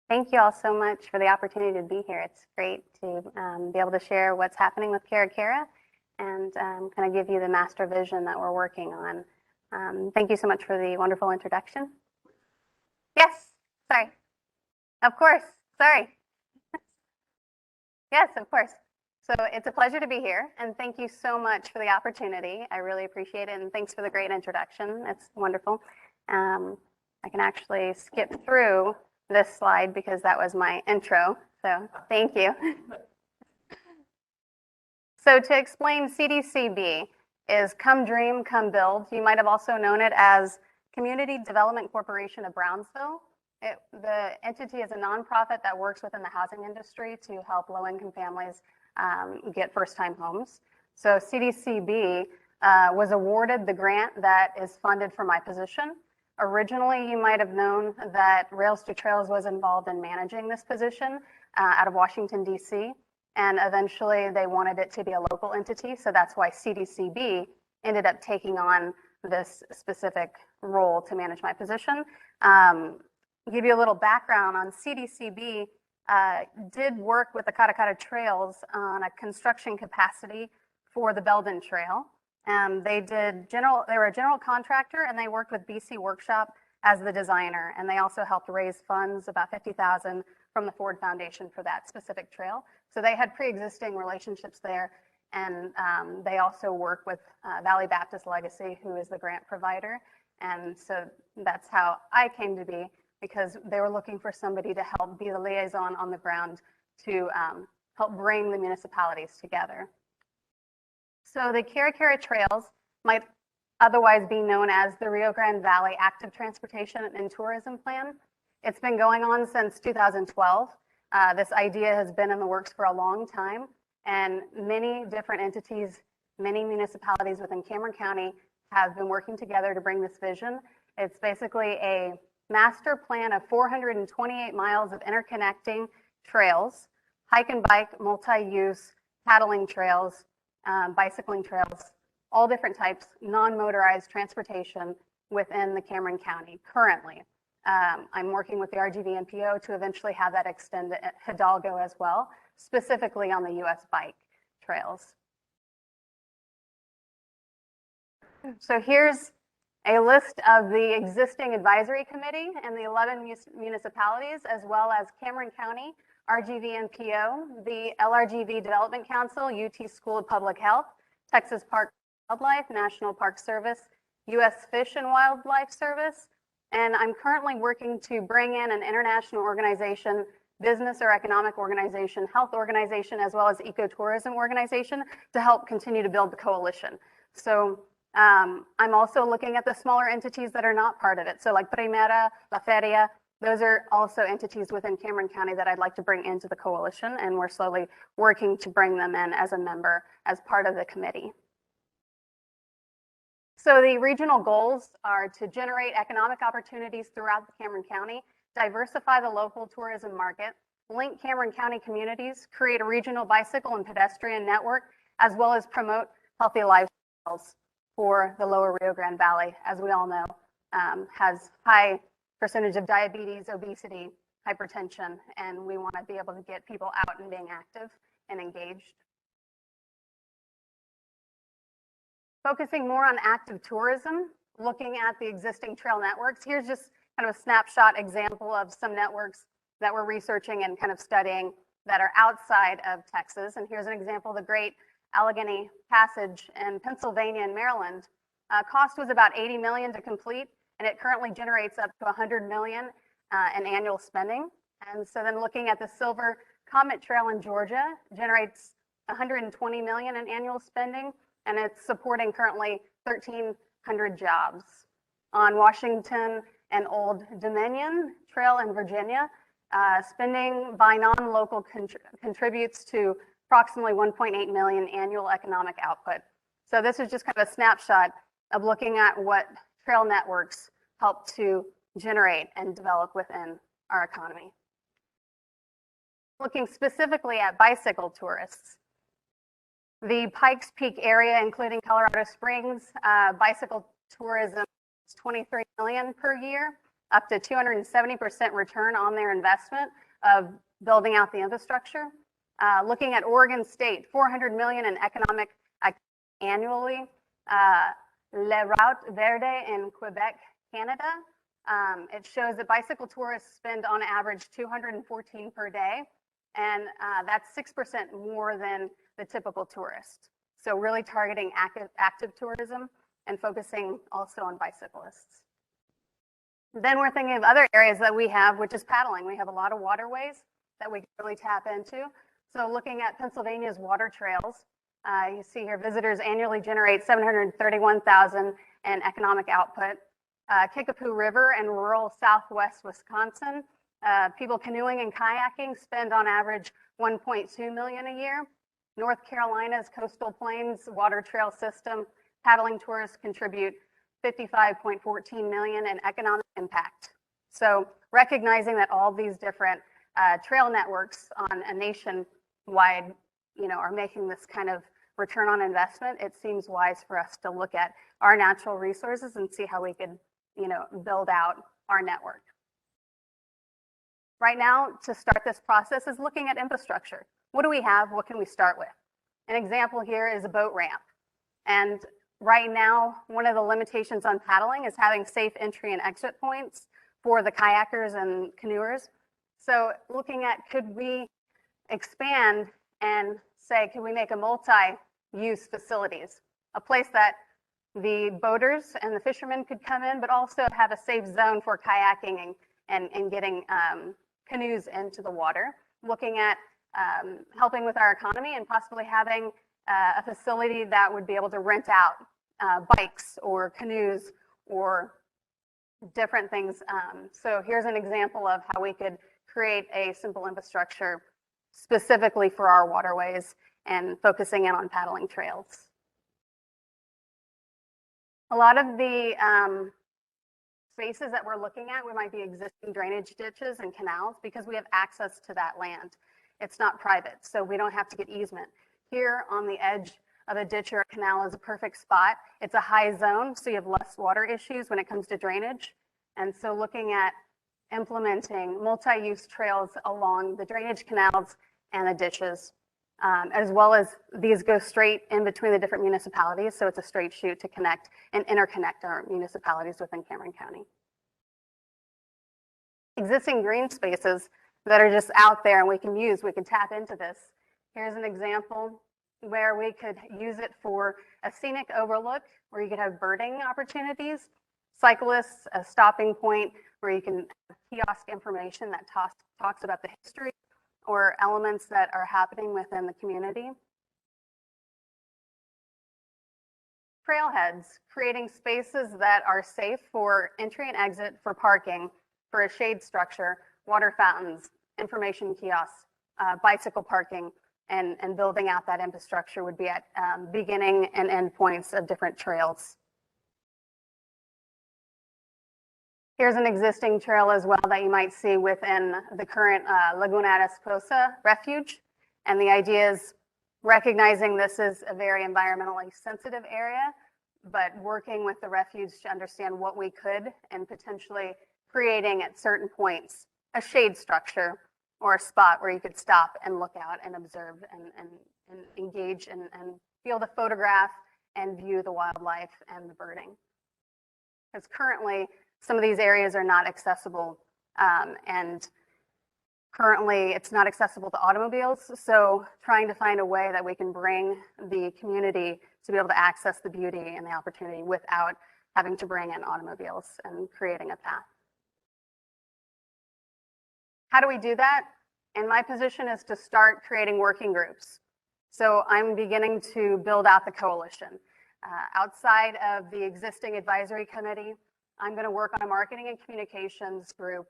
Thank you all so much for the opportunity to be here. It's great to be able to share what's happening with Caracara and kind of give you the master vision that we're working on. Thank you so much for the wonderful introduction. Yes, sorry. Of course, sorry. Yes, of course. So it's a pleasure to be here, and thank you so much for the opportunity. I really appreciate it, and thanks for the great introduction. It's wonderful. I can actually skip through this slide because that was my intro, so thank you. So to explain, Cdcb is Come Dream, Come Build. You might have also known it as Community Development Corporation of Brownsville. The entity is a nonprofit that works within the housing industry to help low-income families get first-time homes. So Cdcb was awarded the grant that is funded for my position. Originally, you might have known that Rails to Trails was involved in managing this position out of Washington, D.C., and eventually they wanted it to be a local entity, so that's why Cdcb ended up taking on this specific role to manage my position. Give you a little background on Cdcb. Did work with the Caracara Trails on a construction capacity for the Belden Trail. They were a general contractor, and they worked with BC Workshop as the designer, and they also helped raise funds, about $50,000 from the Ford Foundation for that specific trail. So they had pre-existing relationships there, and they also work with Valley Baptist Legacy, who is the grant provider. And so that's how I came to be, because they were looking for somebody to help be the liaison on the ground to help bring the municipalities together. So the Caracara Trails might otherwise be known as the Rio Grande Valley Active Transportation and Tourism Plan. It's been going on since 2012. This idea has been in the works for a long time, and many different entities, many municipalities within Cameron County have been working together to bring this vision. It's basically a master plan of 428 miles of interconnecting trails, hike and bike, multi-use, paddling trails, bicycling trails, all different types, non-motorized transportation within the Cameron County currently. I'm working with the RGVNPO to eventually have that extend at Hidalgo as well, specifically on the US bike trails. So here's a list of the existing advisory committee and the 11 municipalities, as well as Cameron County, RGVNPO, the LRGV Development Council, UT School of Public Health, Texas Park and Wildlife, National Park Service, US Fish and Wildlife Service, and I'm currently working to bring in an international organization, business or economic organization, health organization, as well as ecotourism organization to help continue to build the coalition. So I'm also looking at the smaller entities that are not part of it. So like Primera, La Feria, those are also entities within Cameron County that I'd like to bring into the coalition, and we're slowly working to bring them in as a member, as part of the committee. So the regional goals are to generate economic opportunities throughout the Cameron County, diversify the local tourism market, link Cameron County communities, create a regional bicycle and pedestrian network, as well as promote healthy lifestyles for the lower Rio Grande Valley, as we all know, has high percentage of diabetes, obesity, hypertension, and we want to be able to get people out and being active and engaged. Focusing more on active tourism, looking at the existing trail networks. Here's just kind of a snapshot example of some networks that we're researching and kind of studying that are outside of Texas. And here's an example of the Great Allegheny Passage in Pennsylvania and Maryland. Cost was about $80 million to complete, and it currently generates up to $100 million in annual spending. And so then looking at the Silver Comet Trail in Georgia, generates $120 million in annual spending, and it's supporting currently 1,300 jobs. On Washington and Old Dominion Trail in Virginia, spending by non-local contributes to approximately 1.8 million annual economic output. So this is just kind of a snapshot of looking at what trail networks help to generate and develop within our economy. Looking specifically at bicycle tourists, the Pikes Peak area, including Colorado Springs, bicycle tourism is $23 million per year. up to 270% return on their investment of building out the infrastructure. Looking at Oregon State, $400 million in economic annually. Le Route Verde in Quebec, Canada. It shows that bicycle tourists spend on average $214 per day, and that's 6% more than the typical tourist. So really targeting active tourism and focusing also on bicyclists. Then we're thinking of other areas that we have, which is paddling. We have a lot of waterways that we can really tap into. So looking at Pennsylvania's water trails, you see here visitors annually generate 731,000 in economic output. Kickapoo River in rural southwest Wisconsin, people canoeing and kayaking spend on average $1.2 million a year. North Carolina's Coastal Plains water trail system, paddling tourists contribute $55.14 million in economic impact. So recognizing that all these different trail networks on a nationwide, are making this kind of return on investment, it seems wise for us to look at our natural resources and see how we could, build out our network. Right now, to start this process is looking at infrastructure. What do we have? What can we start with? An example here is a boat ramp. And right now, one of the limitations on paddling is having safe entry and exit points for the kayakers and canoers. So looking at, could we expand and say, could we make a multi-use facilities, a place that the boaters and the fishermen could come in, but also have a safe zone for kayaking and getting canoes into the water. Looking at helping with our economy and possibly having a facility that would be able to rent out bikes or canoes or different things. So here's an example of how we could create a simple infrastructure specifically for our waterways and focusing in on paddling trails. A lot of the spaces that we're looking at, we might be existing drainage ditches and canals because we have access to that land. It's not private, so we don't have to get easement. Here on the edge of a ditch or a canal is a perfect spot. It's a high zone, so you have less water issues when it comes to drainage. And so looking at implementing multi-use trails along the drainage canals and the ditches, as well as these go straight in between the different municipalities. So it's a straight shoot to connect and interconnect our municipalities within Cameron County. Existing green spaces that are just out there and we can tap into this. Here's an example where we could use it for a scenic overlook where you could have birding opportunities, cyclists, a stopping point where you can have kiosk information that talks about the history or elements that are happening within the community. Trailheads, creating spaces that are safe for entry and exit, for parking, for a shade structure, water fountains, information kiosks, bicycle parking, and building out that infrastructure would be at beginning and end points of different trails. Here's an existing trail as well that you might see within the current Laguna Esposa refuge. And the idea is recognizing this is a very environmentally sensitive area, but working with the refuge to understand what we could and potentially creating at certain points a shade structure or a spot where you could stop and look out and observe and engage and be able to photograph and view the wildlife and the birding. Because currently, some of these areas are not accessible, and currently it's not accessible to automobiles. So trying to find a way that we can bring the community to be able to access the beauty and the opportunity without having to bring in automobiles and creating a path. How do we do that? And my position is to start creating working groups. So I'm beginning to build out the coalition. Outside of the existing advisory committee, I'm going to work on a marketing and communications group,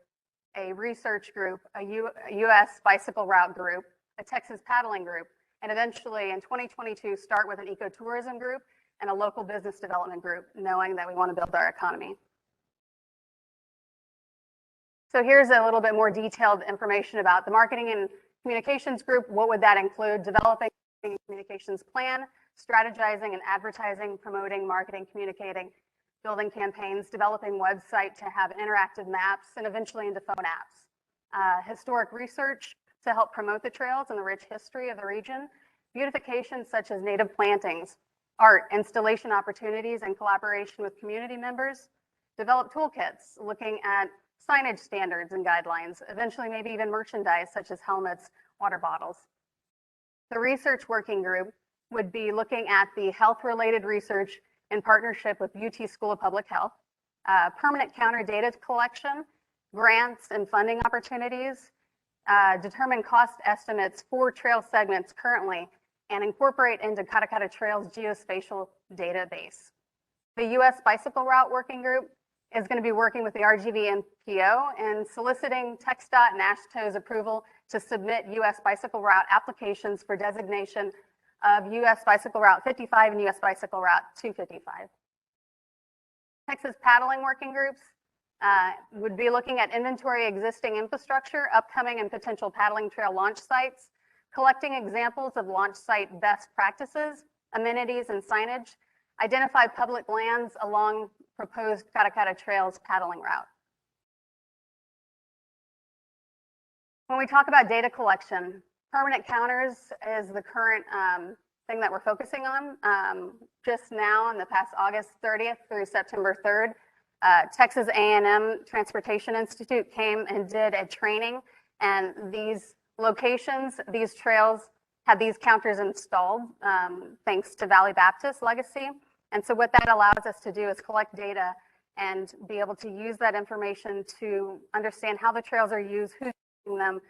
a research group, a U.S. bicycle route group, a Texas paddling group, and eventually in 2022 start with an ecotourism group and a local business development group, knowing that we want to build our economy. So here's a little bit more detailed information about the marketing and communications group. What would that include? Developing a communications plan, strategizing and advertising, promoting, marketing, communicating, building campaigns, developing website to have interactive maps, and eventually into phone apps. Historic research to help promote the trails and the rich history of the region. Beautification such as native plantings, art, installation opportunities, and collaboration with community members. Develop toolkits looking at signage standards and guidelines, eventually maybe even merchandise such as helmets, water bottles. The research working group would be looking at the health-related research in partnership with UT School of Public Health, permanent counter data collection, grants and funding opportunities, determine cost estimates for trail segments currently, and incorporate into Caracara Trails geospatial database. The US Bicycle Route Working Group is going to be working with the RGVMPO and soliciting TxDOT and AASHTO's approval to submit US Bicycle Route applications for designation of US Bicycle Route 55 and US Bicycle Route 255. Texas Paddling Working Groups would be looking at inventory existing infrastructure, upcoming and potential paddling trail launch sites, collecting examples of launch site best practices, amenities and signage, identify public lands along proposed Caracara Trails paddling route. When we talk about data collection, permanent counters is the current thing that we're focusing on. Just now, in the past August 30th through September 3rd, Texas A&M Transportation Institute came and did a training, and these locations, these trails, had these counters installed thanks to Valley Baptist legacy. And so what that allows us to do is collect data and be able to use that information to understand how the trails are used, who's using them,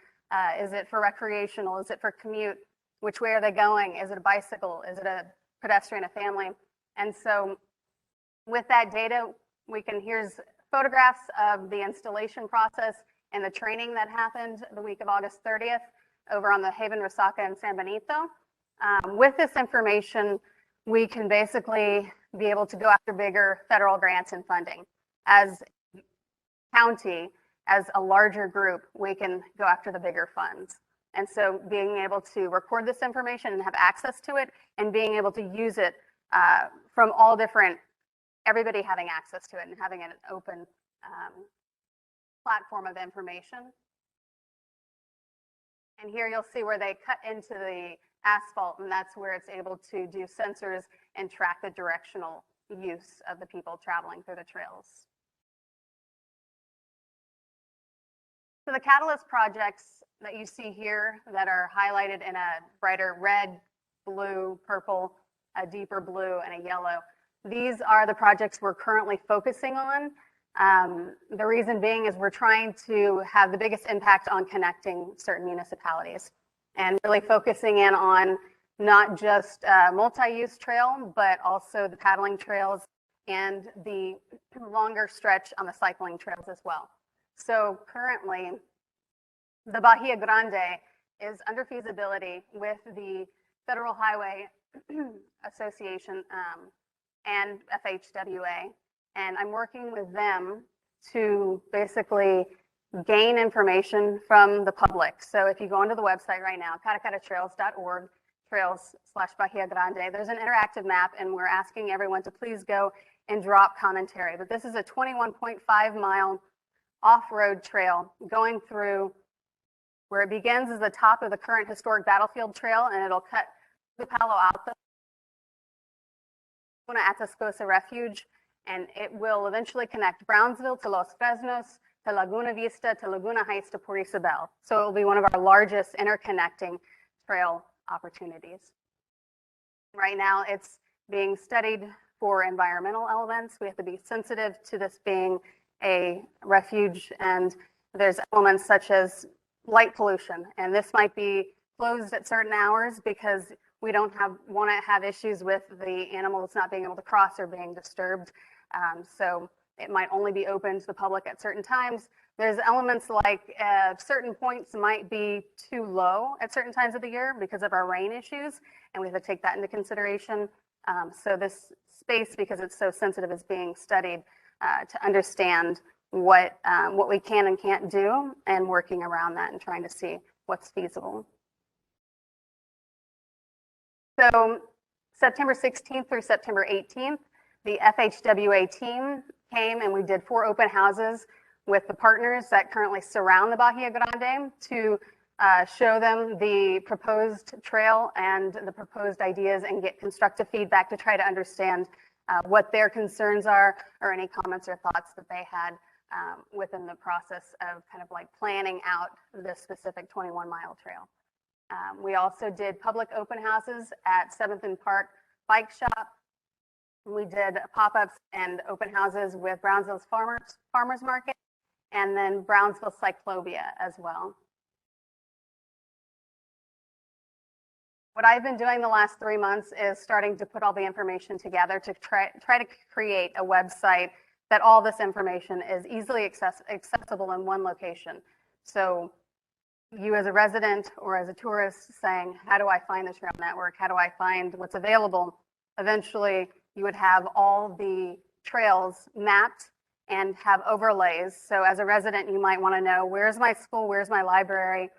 is it for recreational, is it for commute, which way are they going, is it a bicycle, is it a pedestrian, a family. And so with that data, here's photographs of the installation process and the training that happened the week of August 30th over on the Haven, Resaca, and San Benito. With this information, we can basically be able to go after bigger federal grants and funding. As county, as a larger group, we can go after the bigger funds. And so being able to record this information and have access to it and being able to use it from all different, everybody having access to it and having an open platform of information. And here you'll see where they cut into the asphalt, and that's where it's able to do sensors and track the directional use of the people traveling through the trails. So the Catalyst projects that you see here that are highlighted in a brighter red, blue, purple, a deeper blue, and a yellow, these are the projects we're currently focusing on. The reason being is we're trying to have the biggest impact on connecting certain municipalities and really focusing in on not just multi-use trail, but also the paddling trails and the longer stretch on the cycling trails as well. So currently, the Bahia Grande is under feasibility with the Federal Highway Association and FHWA. And I'm working with them to basically gain information from the public. So if you go onto the website right now, caracaratrails.org, trails/Bahia Grande, there's an interactive map, and we're asking everyone to please go and drop commentary. But this is a 21.5-mile off-road trail going through where it begins is the top of the current historic battlefield trail, and it'll cut the Palo Alto, Atascosa Refuge, and it will eventually connect Brownsville to Los Fresnos, to Laguna Vista, to Laguna Heights, to Port Isabel. So it will be one of our largest interconnecting trail opportunities. Right now, it's being studied for environmental elements. We have to be sensitive to this being a refuge, and there's elements such as light pollution, and this might be closed at certain hours because we don't want to have issues with the animals not being able to cross or being disturbed. So it might only be open to the public at certain times. There's elements like certain points might be too low at certain times of the year because of our rain issues, and we have to take that into consideration. So this space, because it's so sensitive, is being studied to understand what we can and can't do, and working around that and trying to see what's feasible. So September 16th through September 18th, the FHWA team came and we did 4 open houses with the partners that currently surround the Bahia Grande to show them the proposed trail and the proposed ideas and get constructive feedback to try to understand what their concerns are or any comments or thoughts that they had within the process of kind of like planning out this specific 21-mile trail. We also did public open houses at 7th and Park Bike Shop. We did pop-ups and open houses with Brownsville's Farmers Market and then Brownsville Cyclobia as well. What I've been doing the last 3 months is starting to put all the information together to try to create a website that all this information is easily accessible in one location. So you as a resident or as a tourist saying, how do I find the trail network? How do I find what's available? Eventually, you would have all the trails mapped and have overlays. So as a resident, you might want to know, where's my school? Where's my library?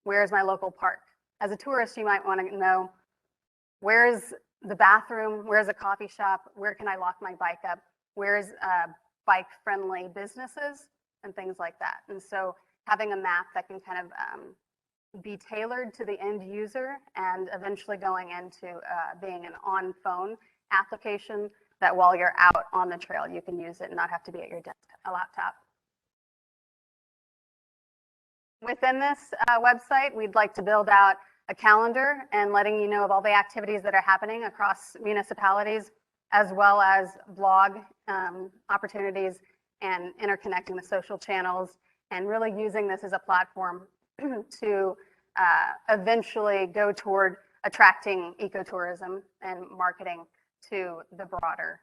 Where's my local park? As a tourist, you might want to know, where's the bathroom? Where's a coffee shop? Where can I lock my bike up? Where's bike-friendly businesses and things like that? And so having a map that can kind of be tailored to the end user and eventually going into being an on-phone application that while you're out on the trail, you can use it and not have to be at your desk, a laptop. Within this website, we'd like to build out a calendar and letting you know of all the activities that are happening across municipalities, as well as blog opportunities and interconnecting the social channels and really using this as a platform to eventually go toward attracting ecotourism and marketing to the broader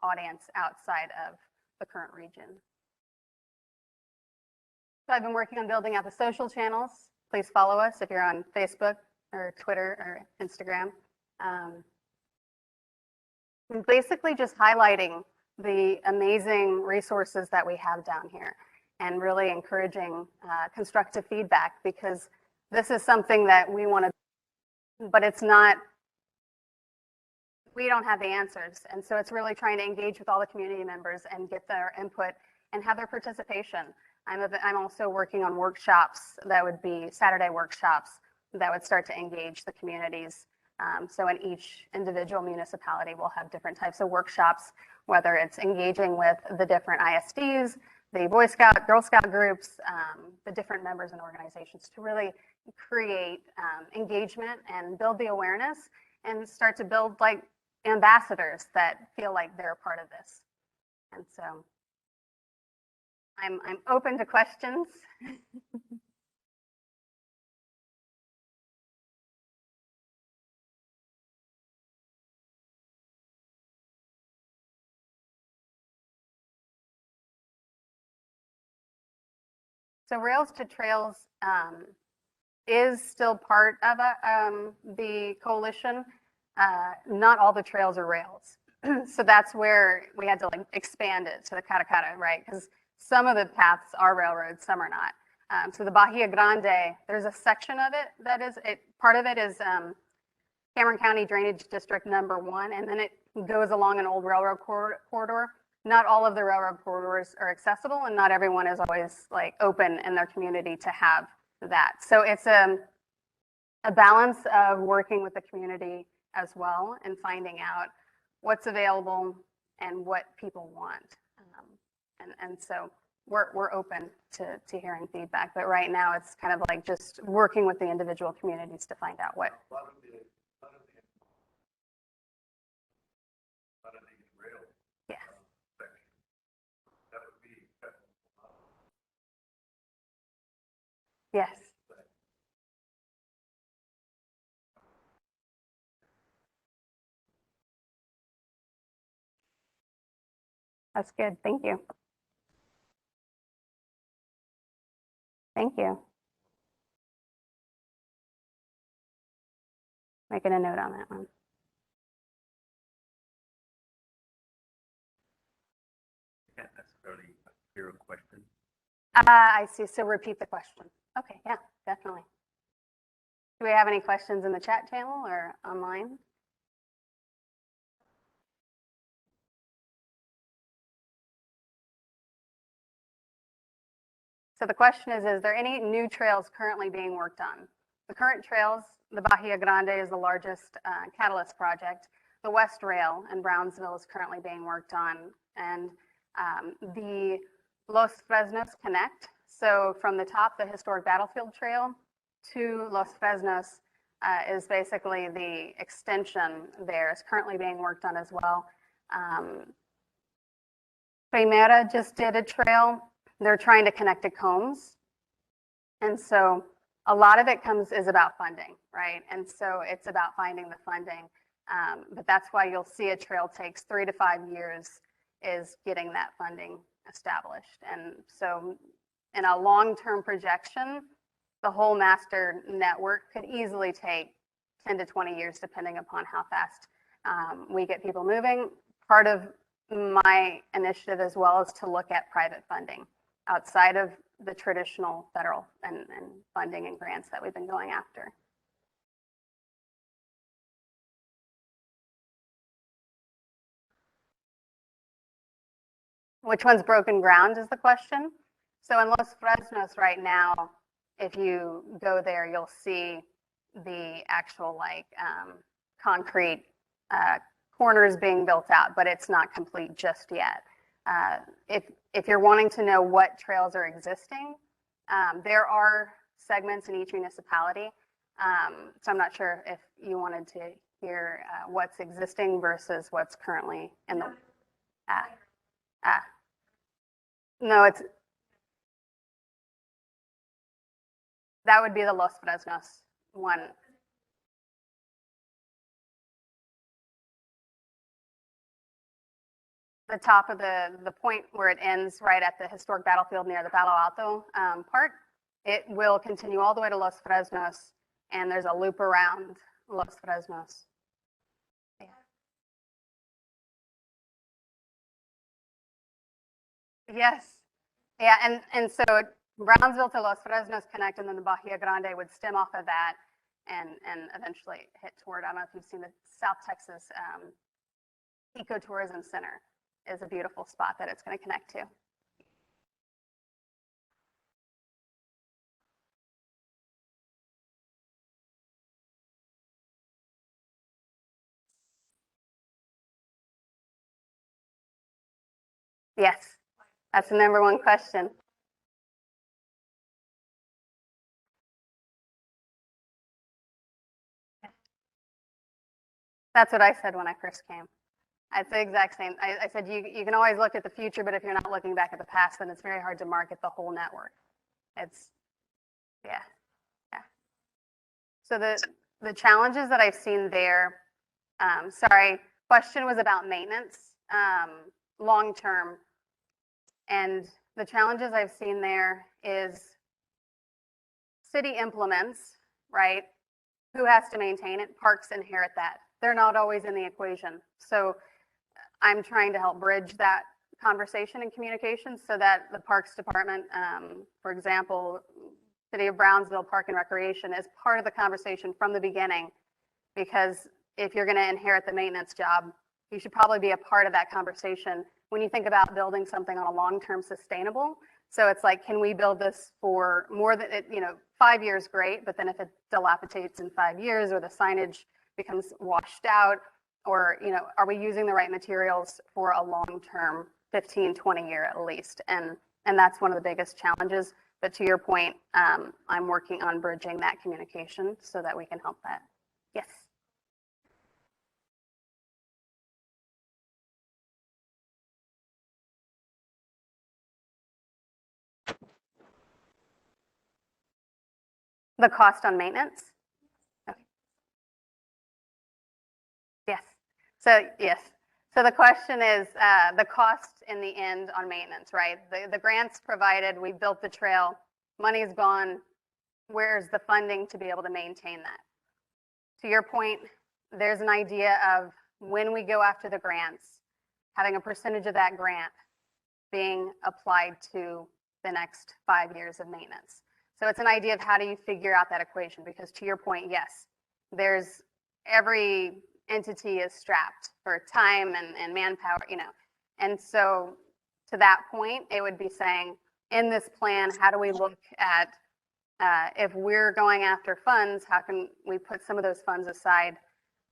audience outside of the current region. So I've been working on building out the social channels. Please follow us if you're on Facebook or Twitter or Instagram. Basically just highlighting the amazing resources that we have down here and really encouraging constructive feedback, because this is something that we want to, but it's not, we don't have the answers. And so it's really trying to engage with all the community members and get their input and have their participation. I'm also working on workshops that would be Saturday workshops that would start to engage the communities. So in each individual municipality, we'll have different types of workshops, whether it's engaging with the different ISDs, the Boy Scout, Girl Scout groups, the different members and organizations to really create engagement and build the awareness and start to build like ambassadors that feel like they're a part of this. And so I'm open to questions. So Rails to Trails is still part of the coalition. Not all the trails are Rails. So that's where we had to like expand it to the Caracara, right? Because some of the paths are railroads, some are not. So the Bahia Grande, there's a section of it that is, part of it is Cameron County Drainage District #1, and then it goes along an old railroad corridor. Not all of the railroad corridors are accessible, and not everyone is always like open in their community to have that. So it's a balance of working with the community as well and finding out what's available and what people want. And so we're open to hearing feedback, but right now it's kind of like just working with the individual communities to find out what. Yeah. Yes. That's good. Thank you. Thank you. Making a note on that one. Yeah, that's fairly clear question. I see. So repeat the question. Okay. Yeah, definitely. Do we have any questions in the chat channel or online? So the question is there any new trails currently being worked on? The current trails, the Bahia Grande is the largest Catalyst project. The West Rail in Brownsville is currently being worked on. And the Los Fresnos Connect, so from the top, the historic battlefield trail to Los Fresnos is basically the extension there, is currently being worked on as well. Primera just did a trail. They're trying to connect to Combs. And so a lot of it is about funding, right? And so it's about finding the funding. But that's why you'll see a trail takes 3 to 5 years is getting that funding established. And so in a long-term projection, the whole master network could easily take 10 to 20 years, depending upon how fast we get people moving. Part of my initiative as well is to look at private funding outside of the traditional federal and funding and grants that we've been going after. Which one's broken ground is the question. So in Los Fresnos right now, if you go there, you'll see the actual concrete corners being built out, but it's not complete just yet. If you're wanting to know what trails are existing, there are segments in each municipality. So I'm not sure if you wanted to hear what's existing versus what's currently in the. No, that would be the Los Fresnos one. The top of the point where it ends right at the historic battlefield near the Palo Alto part, it will continue all the way to Los Fresnos, and there's a loop around Los Fresnos. Yeah. Yes. Yeah, and so Brownsville to Los Fresnos connect, and then the Bahia Grande would stem off of that and eventually hit toward, I don't know if you've seen the South Texas Ecotourism Center is a beautiful spot that it's going to connect to. Yes, that's the #1 question. That's what I said when I first came. I'd say the exact same. I said you can always look at the future, but if you're not looking back at the past, then it's very hard to market the whole network. Yeah. So the challenges that I've seen there, sorry, question was about maintenance, long term. And the challenges I've seen there is city implements, right? Who has to maintain it? Parks inherit that. They're not always in the equation. So I'm trying to help bridge that conversation and communication so that the Parks Department, for example, City of Brownsville Park and Recreation is part of the conversation from the beginning, because if you're going to inherit the maintenance job, you should probably be a part of that conversation when you think about building something on a long-term sustainable. So it's like, can we build this for more than, 5 years, great, but then if it dilapidates in 5 years or the signage becomes washed out, or, are we using the right materials for a long-term 15, 20 year at least? And that's one of the biggest challenges. But to your point, I'm working on bridging that communication so that we can help that. Yes. The cost on maintenance? Okay. Yes. So the question is the cost in the end on maintenance, right? The grants provided, we built the trail, money's gone. Where's the funding to be able to maintain that? To your point, there's an idea of when we go after the grants, having a percentage of that grant being applied to the next 5 years of maintenance. So it's an idea of how do you figure out that equation? Because to your point, yes, every entity is strapped for time and manpower, And so to that point, it would be saying, in this plan, how do we look at, if we're going after funds, how can we put some of those funds aside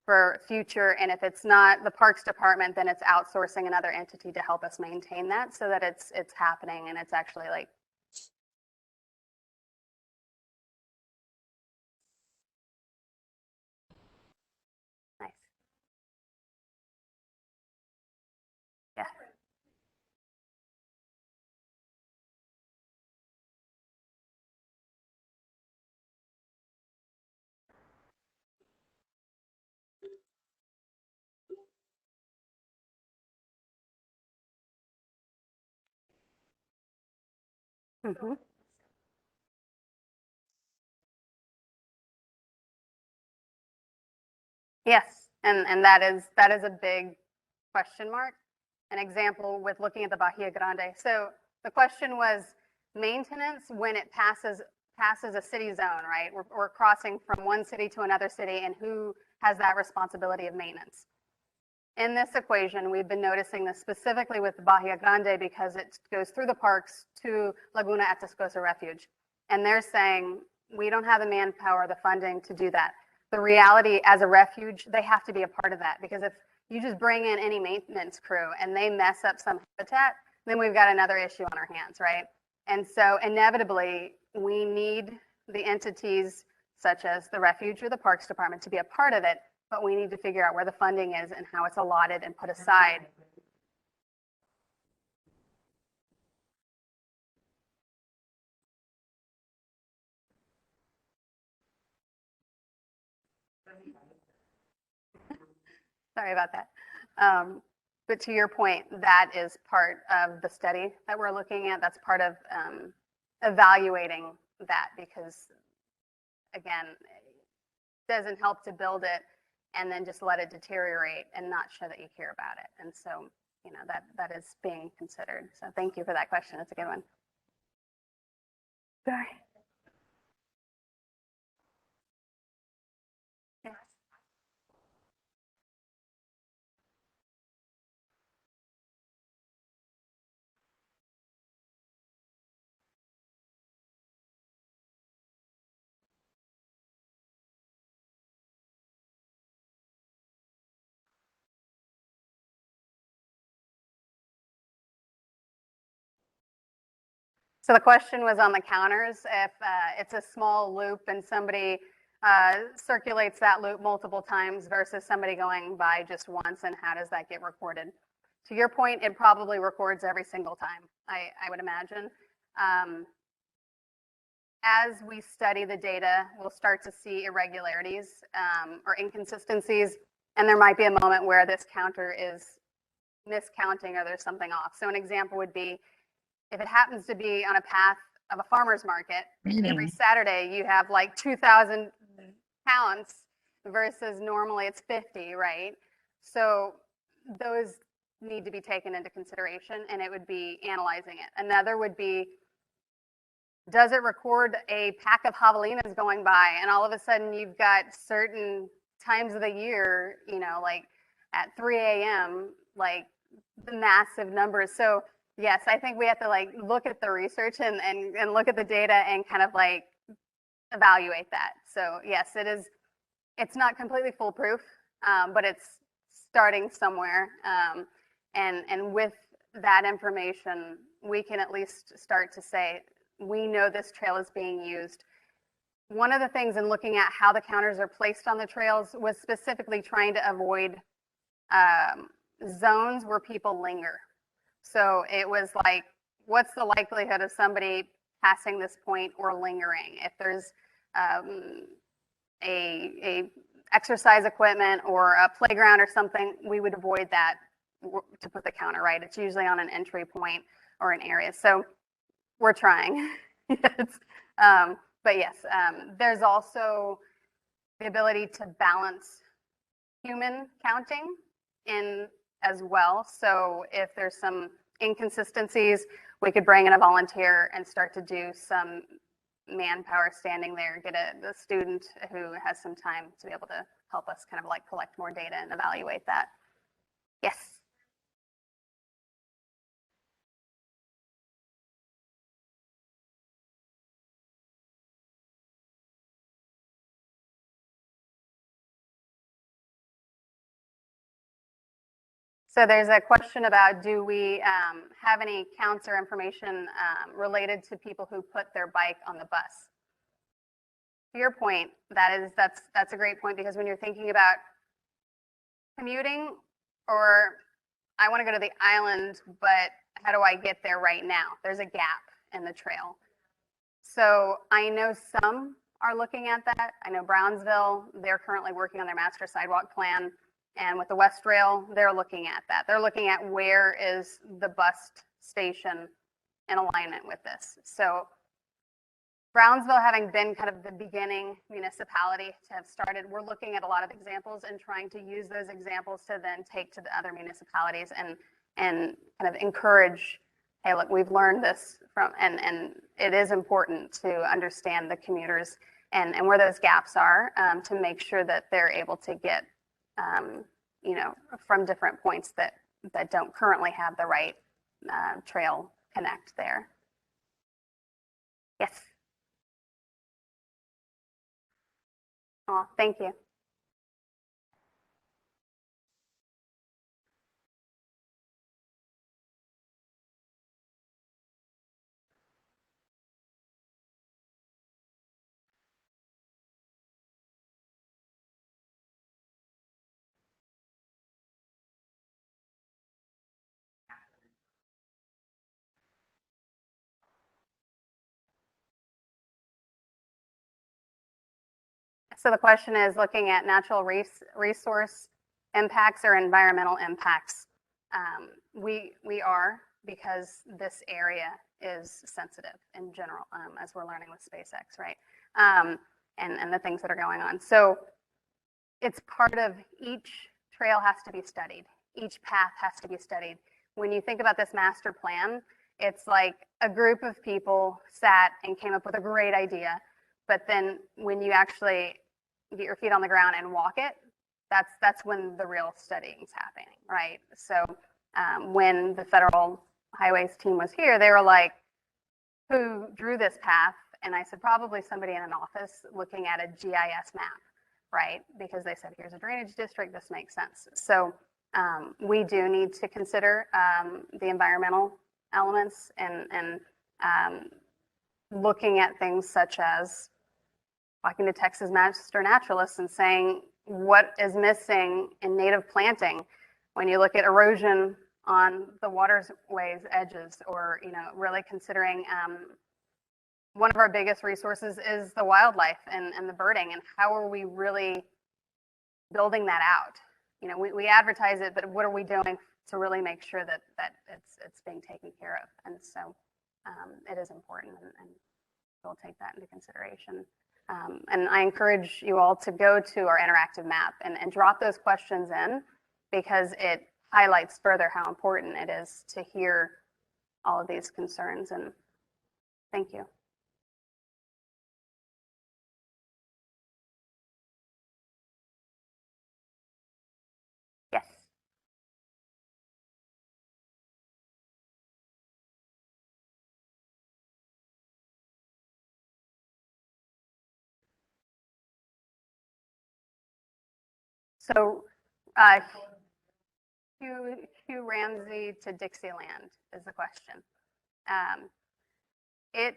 for future? And if it's not the Parks Department, then it's outsourcing another entity to help us maintain that so that it's happening and it's actually like. Nice. Yeah. Mm-hmm. Yes, and that is a big question mark. An example with looking at the Bahia Grande. So the question was maintenance when it passes a city zone, right? We're crossing from one city to another city, and who has that responsibility of maintenance? In this equation, we've been noticing this specifically with Bahia Grande because it goes through the parks to Laguna Atascosa Refuge. And they're saying, we don't have the manpower, the funding to do that. The reality as a refuge, they have to be a part of that, because if you just bring in any maintenance crew and they mess up some habitat, then we've got another issue on our hands, right? And so inevitably, we need the entities such as the refuge or the Parks Department to be a part of it, but we need to figure out where the funding is and how it's allotted and put aside. Sorry about that. But to your point, that is part of the study that we're looking at. That's part of evaluating that, because again, it doesn't help to build it and then just let it deteriorate and not show that you care about it. And so, you know, that is being considered. So thank you for that question. It's a good one. Sorry. Yes. So the question was on the counters. If it's a small loop and somebody circulates that loop multiple times versus somebody going by just once, and how does that get recorded? To your point, it probably records every single time, I would imagine. As we study the data, we'll start to see irregularities or inconsistencies, and there might be a moment where this counter is miscounting or there's something off. So an example would be, if it happens to be on a path of a farmer's market, every Saturday you have like 2,000 counts versus normally it's 50, right? So those need to be taken into consideration, and it would be analyzing it. Another would be, does it record a pack of javelinas going by, and all of a sudden you've got certain times of the year, you know, like at 3 a.m., like the massive numbers. So yes, I think we have to like look at the research and look at the data and kind of like evaluate that. So yes, it's not completely foolproof, but it's starting somewhere. And with that information, we can at least start to say, we know this trail is being used. One of the things in looking at how the counters are placed on the trails was specifically trying to avoid zones where people linger. So it was like, what's the likelihood of somebody passing this point or lingering? If there's a exercise equipment or a playground or something, we would avoid that to put the counter, right? It's usually on an entry point or an area. So we're trying. Yes. But yes, there's also the ability to balance human counting in as well. So if there's some inconsistencies, we could bring in a volunteer and start to do some manpower standing there, get the student who has some time to be able to help us kind of like collect more data and evaluate that. Yes. So there's a question about, do we have any counts or information related to people who put their bike on the bus? To your point, that's a great point, because when you're thinking about commuting, or I want to go to the island, but how do I get there right now? There's a gap in the trail. So I know some are looking at that. I know Brownsville, they're currently working on their master sidewalk plan. And with the West Rail, they're looking at that. They're looking at where is the bus station in alignment with this. So Brownsville, having been kind of the beginning municipality to have started, we're looking at a lot of examples and trying to use those examples to then take to the other municipalities and kind of encourage, hey, look, we've learned this from, and it is important to understand the commuters and where those gaps are, to make sure that they're able to get, from different points that don't currently have the right trail connect there. Yes. Oh, thank you. So the question is looking at natural resource impacts or environmental impacts. We are, because this area is sensitive in general, as we're learning with SpaceX, right? And the things that are going on. So it's part of, each trail has to be studied. Each path has to be studied. When you think about this master plan, it's like a group of people sat and came up with a great idea. But then when you actually get your feet on the ground and walk it, that's when the real studying is happening, right? So when the federal highways team was here, they were like, who drew this path? And I said, probably somebody in an office looking at a GIS map, right? Because they said, here's a drainage district, this makes sense. So we do need to consider the environmental elements and looking at things such as talking to Texas Master Naturalists and saying, what is missing in native planting when you look at erosion on the waterways edges, or really considering one of our biggest resources is the wildlife and the birding, and how are we really building that out? We advertise it, but what are we doing to really make sure that it's being taken care of? And so it is important, and we'll take that into consideration. And I encourage you all to go to our interactive map and drop those questions in, because it highlights further how important it is to hear all of these concerns. And thank you. Yes. So Hugh Ramsey to Dixieland is the question. It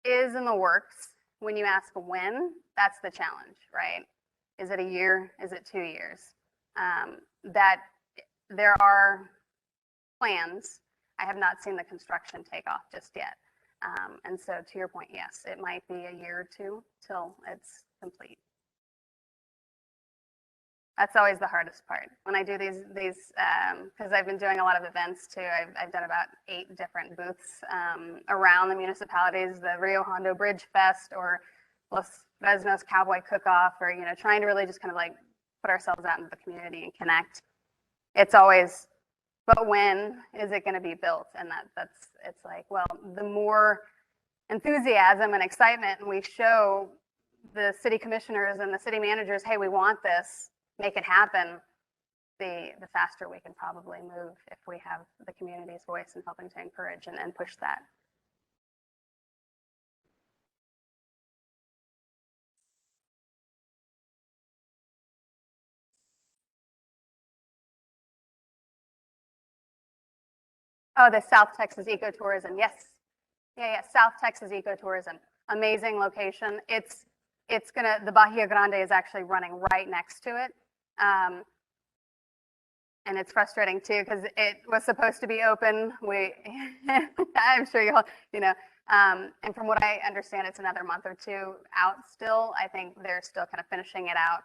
is in the works. When you ask when, that's the challenge, right? Is it a year? Is it 2 years? That there are plans. I have not seen the construction take off just yet. And so to your point, yes, it might be a year or two till it's complete. That's always the hardest part. When I do these, because I've been doing a lot of events too. I've done about 8 different booths around the municipalities, the Rio Hondo Bridge Fest, or Los Fresnos Cowboy Cook-Off, or trying to really just kind of like put ourselves out into the community and connect. It's always, but when is it going to be built? And it's like, well, the more enthusiasm and excitement we show the city commissioners and the city managers, hey, we want this, make it happen, the faster we can probably move, if we have the community's voice and helping to encourage and push that. Oh, the South Texas Ecotourism. Yes. Yeah, South Texas Ecotourism. Amazing location. The Bahia Grande is actually running right next to it. And it's frustrating too, because it was supposed to be open. I'm sure and from what I understand, it's another month or two out still. I think they're still kind of finishing it out.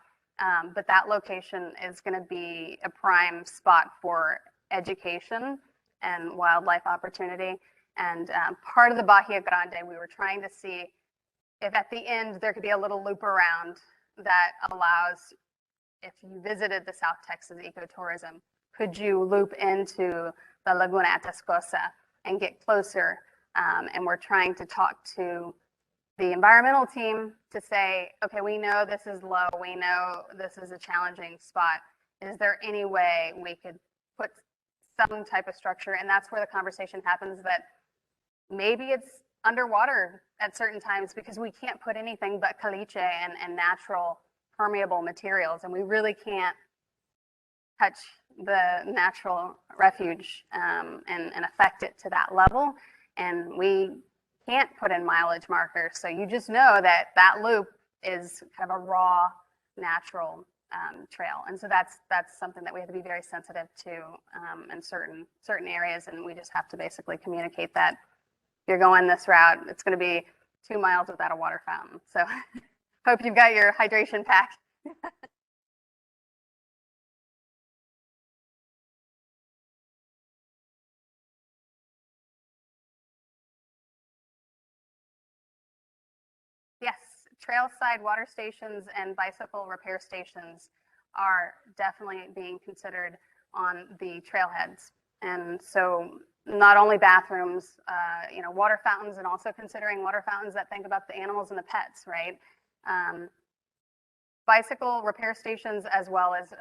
But that location is going to be a prime spot for education and wildlife opportunity. And part of the Bahia Grande, we were trying to see if at the end there could be a little loop around that allows, if you visited the South Texas Ecotourism, could you loop into the Laguna Atascosa and get closer? And we're trying to talk to the environmental team to say, okay, we know this is low, we know this is a challenging spot. Is there any way we could put some type of structure? And that's where the conversation happens, that maybe it's underwater at certain times because we can't put anything but caliche and natural permeable materials, and we really can't touch the natural refuge and affect it to that level. And we can't put in mileage markers. So you just know that that loop is kind of a raw, natural trail. And so that's something that we have to be very sensitive to in certain areas. And we just have to basically communicate that if you're going this route, it's going to be 2 miles without a water fountain. So hope you've got your hydration pack. Yes, trailside water stations and bicycle repair stations are definitely being considered on the trailheads. And so not only bathrooms, water fountains, and also considering water fountains that think about the animals and the pets, right? Bicycle repair stations, as well as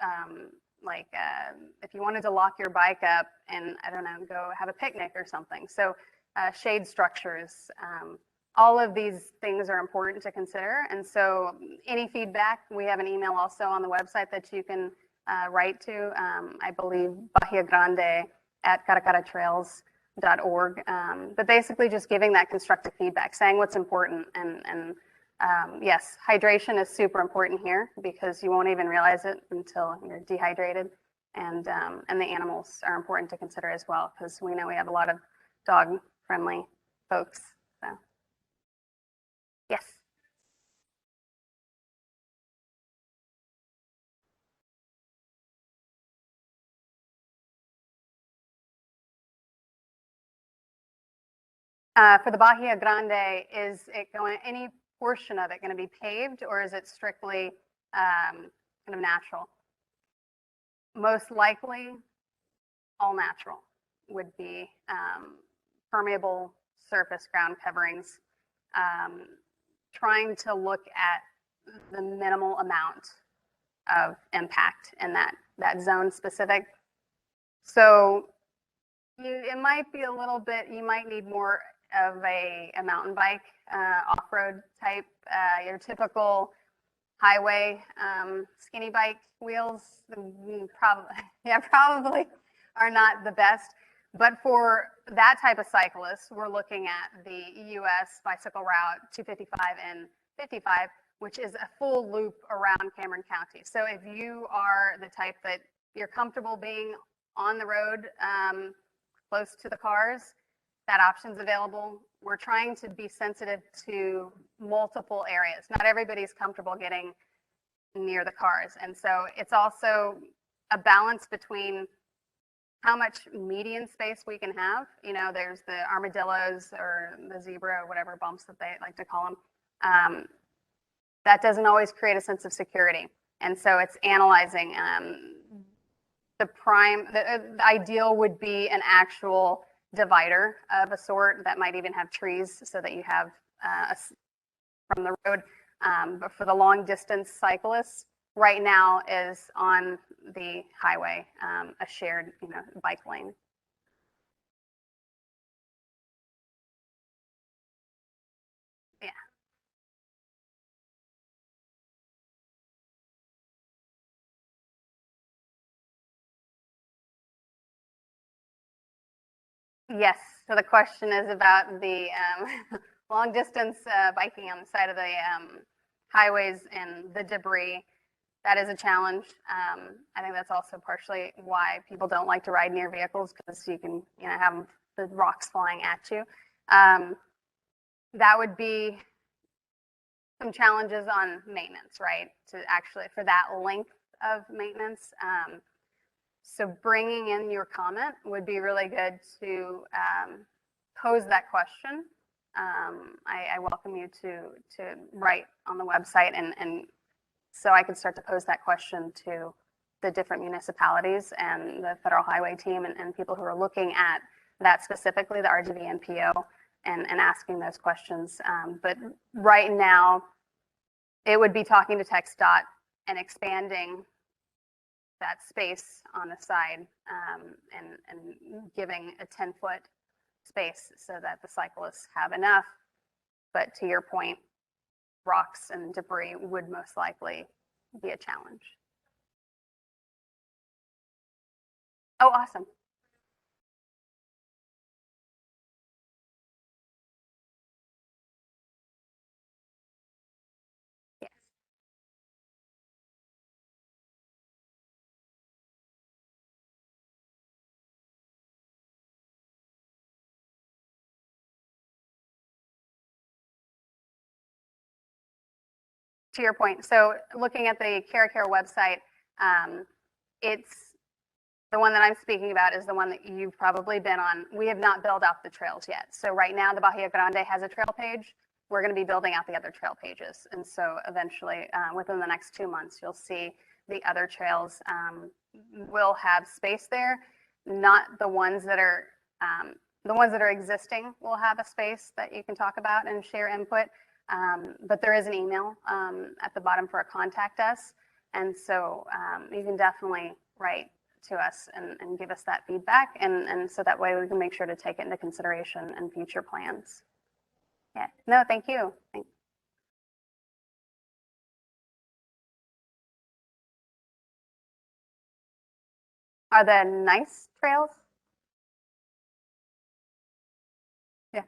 if you wanted to lock your bike up and, I don't know, go have a picnic or something. So shade structures, all of these things are important to consider. And so any feedback, we have an email also on the website that you can write to, I believe, Bahia Grande at caracaratrails.org. But basically just giving that constructive feedback, saying what's important. And yes, hydration is super important here because you won't even realize it until you're dehydrated. And the animals are important to consider as well, because we know we have a lot of dog-friendly folks. So. Yes. For the Bahia Grande, is it going, any portion of it going to be paved, or is it strictly kind of natural? Most likely, all natural would be permeable surface ground coverings, trying to look at the minimal amount of impact in that zone specific. So it might be a little bit, you might need more of a mountain bike, off-road type, your typical highway skinny bike wheels probably are not the best. But for that type of cyclist, we're looking at the US bicycle route 255 and 55, which is a full loop around Cameron County. So if you are the type that you're comfortable being on the road close to the cars, that option's available. We're trying to be sensitive to multiple areas. Not everybody's comfortable getting near the cars. And so it's also a balance between how much median space we can have. You know, there's the armadillos or the zebra or whatever bumps that they like to call them. That doesn't always create a sense of security. And so it's analyzing the ideal would be an actual divider of a sort that might even have trees so that you have from the road. But for the long distance cyclists, right now is on the highway, a shared, bike lane. Yeah. Yes, so the question is about the long distance biking on the side of the highways and the debris. That is a challenge. I think that's also partially why people don't like to ride near vehicles, because you can, have the rocks flying at you. That would be some challenges on maintenance, right? To actually, for that length of maintenance. So bringing in your comment would be really good to pose that question. I welcome you to write on the website, and so I could start to pose that question to the different municipalities and the federal highway team and people who are looking at that specifically, the RGV NPO, and asking those questions. But right now, it would be talking to TxDOT and expanding that space on the side, and giving a 10-foot space so that the cyclists have enough. But to your point, rocks and debris would most likely be a challenge. Oh, awesome. Yes. To your point, so looking at the Caracara website, it's the one that I'm speaking about is the one that you've probably been on. We have not built out the trails yet. So right now, the Bahia Grande has a trail page. We're going to be building out the other trail pages. And so eventually, within the next 2 months, you'll see the other trails will have space there. Not the ones that are existing will have a space that you can talk about and share input. But there is an email at the bottom for a contact us. And so you can definitely write to us and give us that feedback. And so that way we can make sure to take it into consideration in future plans. Yeah, no, thank you. Are the nice trails? Yeah.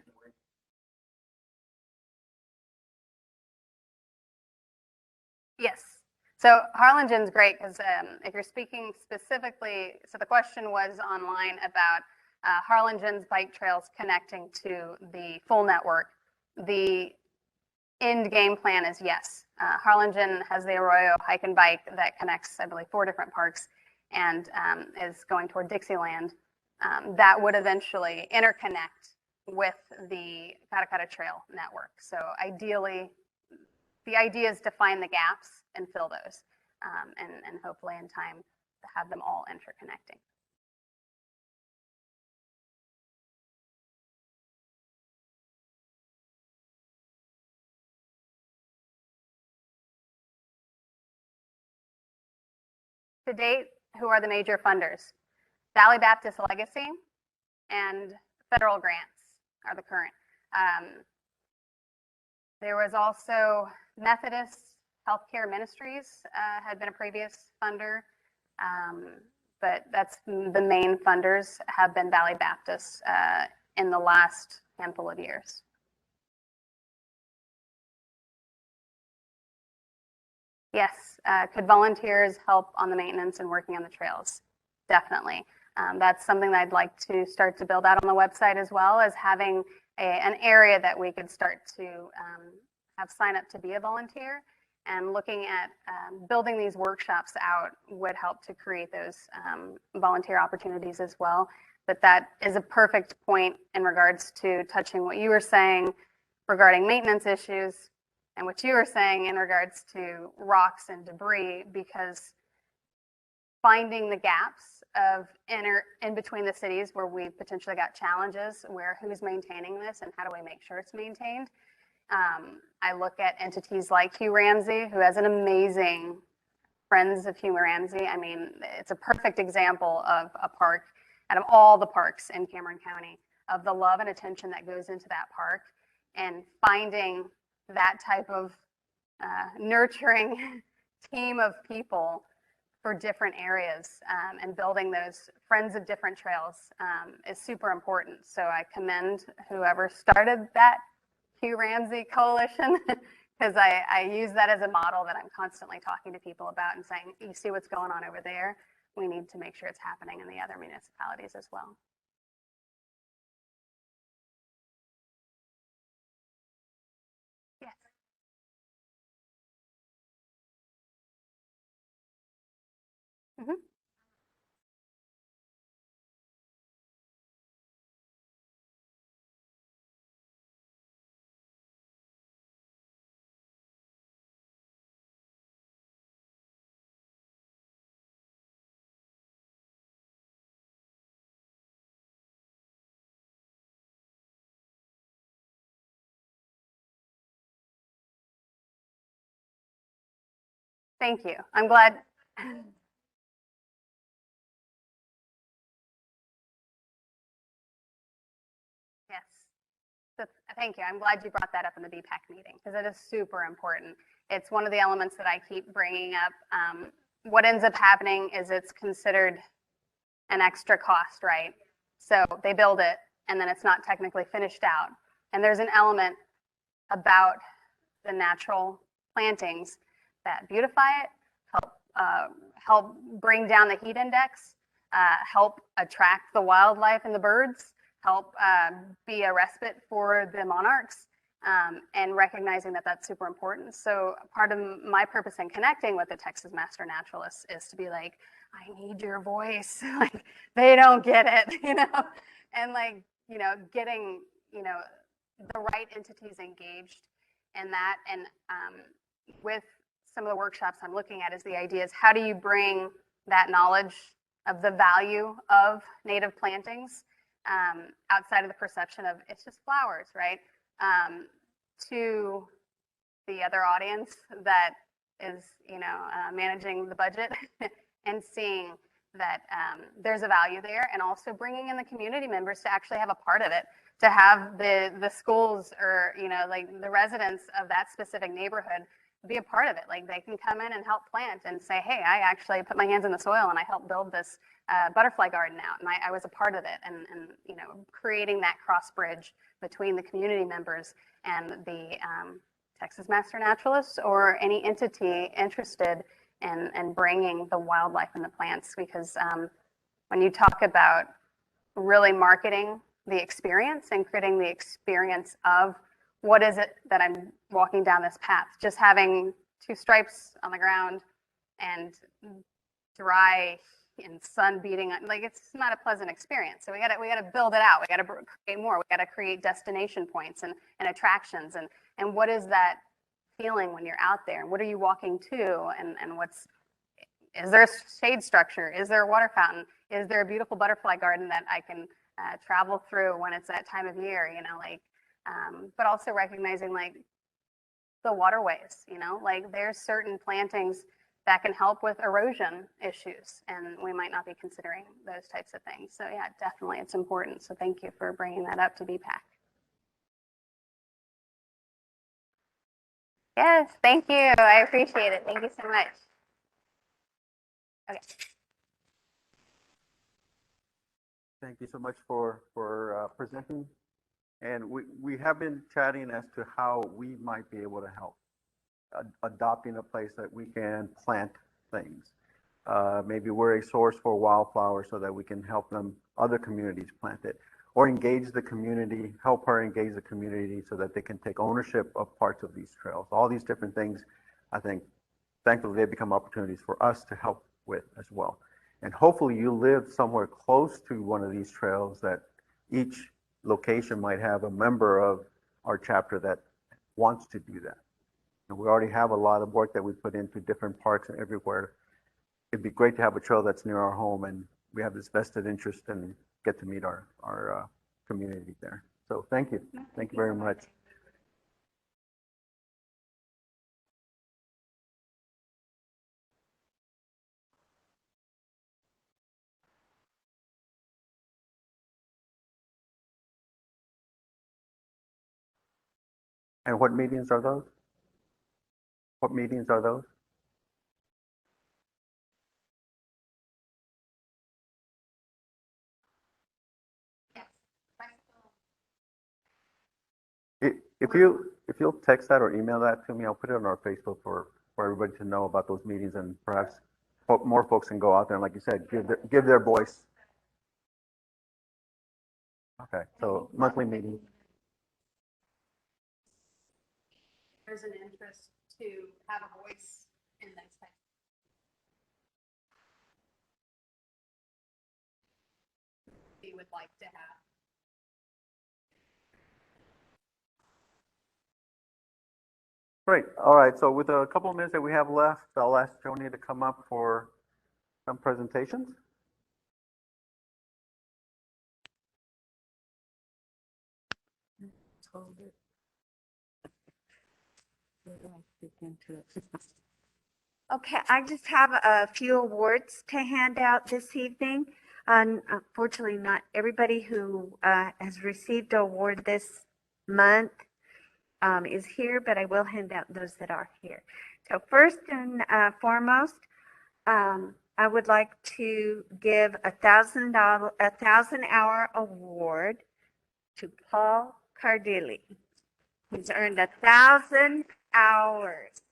Yes. So Harlingen's great because if you're speaking specifically, so the question was online about Harlingen's bike trails connecting to the full network. The end game plan is yes. Harlingen has the Arroyo hike and bike that connects, I believe, 4 different parks and is going toward Dixieland. That would eventually interconnect with the Caracara Trail network. So ideally, the idea is to find the gaps and fill those, and hopefully in time to have them all interconnecting. To date, who are the major funders? Valley Baptist Legacy and federal grants are the current. There was also Methodist Healthcare Ministries had been a previous funder, but that's the main funders have been Valley Baptist in the last handful of years. Yes, could volunteers help on the maintenance and working on the trails? Definitely. That's something that I'd like to start to build out on the website, as well as having an area that we could start to have sign up to be a volunteer, and looking at building these workshops out would help to create those volunteer opportunities as well. But that is a perfect point in regards to touching what you were saying regarding maintenance issues and what you were saying in regards to rocks and debris, because finding the gaps of in between the cities where we potentially got challenges, where who's maintaining this and how do we make sure it's maintained. I look at entities like Hugh Ramsey, who has an amazing Friends of Hugh Ramsey. I mean, it's a perfect example of a park out of all the parks in Cameron County, of the love and attention that goes into that park, and finding that type of nurturing team of people for different areas, and building those friends of different trails is super important. So I commend whoever started that Hugh Ramsey coalition, because I use that as a model that I'm constantly talking to people about and saying, you see what's going on over there? We need to make sure it's happening in the other municipalities as well. Yes. Mm-hmm. Thank you. I'm glad. Yes. So thank you. I'm glad you brought that up in the BPAC meeting because it is super important. It's one of the elements that I keep bringing up. What ends up happening is it's considered an extra cost, right? So they build it and then it's not technically finished out. And there's an element about the natural plantings that beautify it, help bring down the heat index, help attract the wildlife and the birds, help be a respite for the monarchs, and recognizing that that's super important. So part of my purpose in connecting with the Texas Master Naturalists is to be like, I need your voice. Like they don't get it, and like, getting, the right entities engaged in that. And with some of the workshops I'm looking at is the idea is how do you bring that knowledge of the value of native plantings outside of the perception of it's just flowers, right? To the other audience that is, managing the budget and seeing that there's a value there, and also bringing in the community members to actually have a part of it, to have the schools or, like the residents of that specific neighborhood be a part of it. Like they can come in and help plant and say, hey, I actually put my hands in the soil and I helped build this butterfly garden out, and I was a part of it, and creating that cross bridge between the community members and the Texas Master Naturalists or any entity interested in bringing the wildlife and the plants. Because when you talk about really marketing the experience and creating the experience of what is it that I'm walking down this path, just having two stripes on the ground and dry and sun beating, like it's not a pleasant experience. So we gotta build it out. We gotta create more. We gotta create destination points and attractions, and what is that feeling when you're out there, and what are you walking to, and is there a shade structure? Is there a water fountain? Is there a beautiful butterfly garden that I can travel through when it's that time of year, but also recognizing like the waterways, like there's certain plantings that can help with erosion issues, and we might not be considering those types of things. So yeah, definitely it's important. So thank you for bringing that up to BPAC. Yes, thank you. I appreciate it. Thank you so much. Okay. Thank you so much for presenting. And we have been chatting as to how we might be able to help adopting a place that we can plant things. Maybe we're a source for wildflowers so that we can help them, other communities plant it, or engage the community, help her engage the community so that they can take ownership of parts of these trails. All these different things, I think, thankfully, they become opportunities for us to help with as well. And hopefully you live somewhere close to one of these trails that each location might have a member of our chapter that wants to do that. And we already have a lot of work that we put into different parks and everywhere. It'd be great to have a trail that's near our home, and we have this vested interest and get to meet our community there. So thank you. Thank you very much. And what meetings are those? What meetings are those? If you'll text that or email that to me, I'll put it on our Facebook for everybody to know about those meetings, and perhaps more folks can go out there and, like you said, give their voice. Okay, so monthly meeting. There's an interest to have a voice in those things. We would like to have. Great. All right. So with a couple of minutes that we have left, I'll ask Joni to come up for some presentations. Okay, I just have a few awards to hand out this evening. Unfortunately, not everybody who has received an award this month is here, but I will hand out those that are here. So first and foremost, I would like to give a $1,000 award to Paul Cardilli. He's earned 1,000 hours.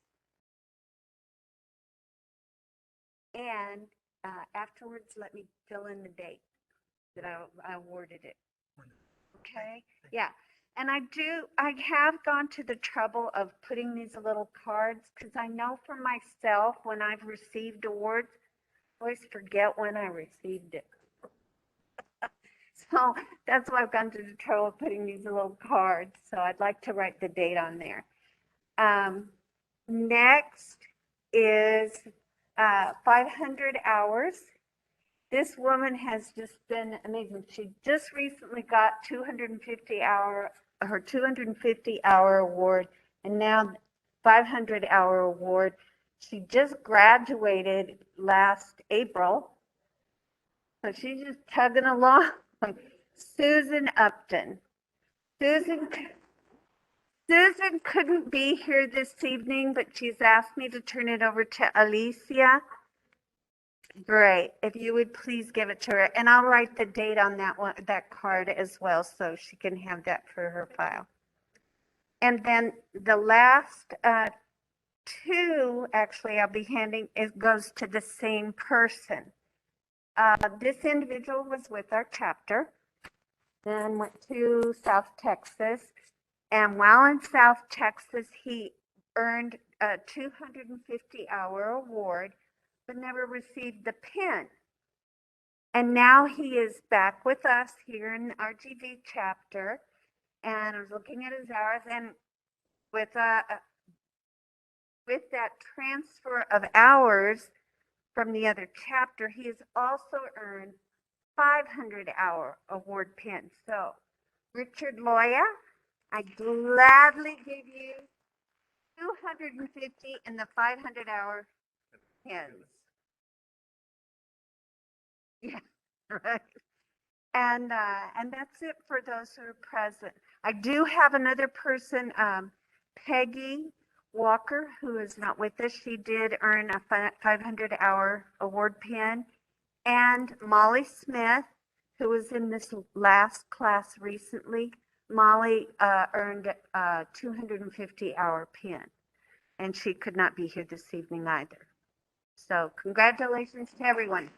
And afterwards, let me fill in the date that I awarded it. Okay, yeah. And I have gone to the trouble of putting these little cards because I know for myself when I've received awards, I always forget when I received it. So that's why I've gone to the trouble of putting these little cards. So I'd like to write the date on there. Next is 500 hours. This woman has just been amazing. She just recently got her 250-hour award, and now 500-hour award. She just graduated last April, so she's just tugging along. Susan Upton. Susan couldn't be here this evening, but she's asked me to turn it over to Alicia. Great. If you would please give it to her. And I'll write the date on that card as well, so she can have that for her file. And then the last two, actually, I'll be handing, it goes to the same person. This individual was with our chapter, then went to South Texas. And while in South Texas, he earned a 250-hour award, but never received the pin. And now he is back with us here in RGV chapter. And I was looking at his hours, and with that transfer of hours from the other chapter, he has also earned 500-hour award pin. So, Richard Loya, I gladly give you 250 and the 500-hour pins. Yeah, right. And that's it for those who are present. I do have another person, Peggy Walker, who is not with us. She did earn a 500-hour award pin. And Molly Smith, who was in this last class recently. Molly earned a 250-hour pin, and she could not be here this evening either. So congratulations to everyone.